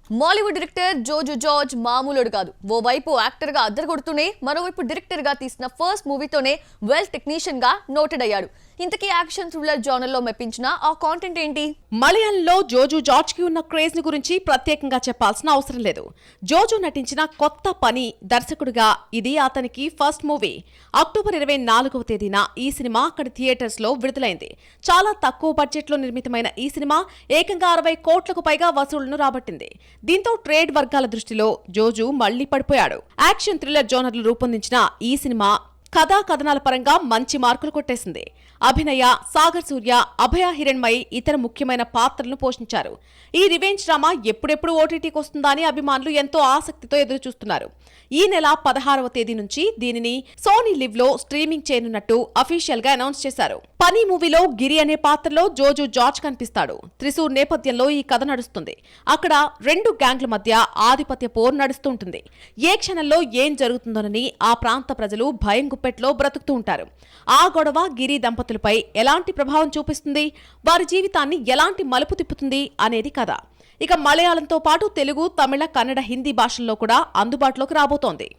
Mollywood director Joju George మామూలుడు కాదు. ఓవైపు actor గా అద్దరగొడుతూనే మరోవైపు డైరెక్టర్ గా తీసిన ఫస్ట్ మూవీతోనే వెల్ టెక్నీషియన్ గా నోటెడ్ అయ్యాడు. ఇంతకీ యాక్షన్ థ్రిల్లర్ జోనర్ లో మెప్పించిన ఆ కాంటెంట్ ఏంటి? మలయాళంలో జోజు జార్జ్ కి ఉన్న క్రేజ్ ని గురించి ప్రత్యేకంగా చెప్పాల్సిన అవసరం లేదు. జోజు నటించిన కొత్త పని దర్శకుడిగా ఇది అతనికి ఫస్ట్ మూవీ. అక్టోబర్ 24వ తేదీన ఈ సినిమా అక్కడి థియేటర్స్ లో విడుదలైంది. చాలా తక్కువ బడ్జెట్ లో నిర్మితమైన ఈ సినిమా ఏకంగా 60 కోట్లకు పైగా వసూళ్లను రాబట్టింది. దీంతో ట్రేడ్ వర్గాల దృష్టిలో జోజు మళ్లీ పడిపోయాడు. యాక్షన్ థ్రిల్లర్ జోనర్లు రూపొందించిన ఈ సినిమా కథా కథనాల పరంగా మంచి మార్కులు కొట్టేసింది. అభినయ, సాగర్ సూర్య, అభయ హిరణ్మయి ఇతర ముఖ్యమైన పాత్రలను పోషించారు. ఈ రివెంజ్ డ్రామా ఎప్పుడెప్పుడు ఓటీటీకి వస్తుందా అని అభిమానులు ఎంతో ఆసక్తితో ఎదురుచూస్తున్నారు. ఈ నెల 16వ తేదీ నుంచి దీనిని సోనీ లివ్ లో స్ట్రీమింగ్ చేయనున్నట్టు అఫీషియల్ గా అనౌన్స్ చేశారు. పని మూవీలో గిరి అనే పాత్రలో జోజు జార్జ్ కనిపిస్తాడు. త్రిశూర్ నేపథ్యంలో ఈ కథ నడుస్తుంది. అక్కడ 2 గ్యాంగ్ల మధ్య ఆధిపత్య పోరు నడుస్తూ ఉంటుంది. ఏ క్షణంలో ఏం జరుగుతుందోనని ఆ ప్రాంత ప్రజలు భయం గుప్పెట్లో బ్రతుకుతూ ఉంటారు. ఆ గొడవ గిరి దంపతులపై ఎలాంటి ప్రభావం చూపిస్తుంది, వారి జీవితాన్ని ఎలాంటి మలుపు తిప్పుతుంది అనేది కథ. ఇక మలయాళంతో పాటు తెలుగు, తమిళ, కన్నడ, హిందీ భాషల్లో కూడా అందుబాటులోకి రాబోతోంది.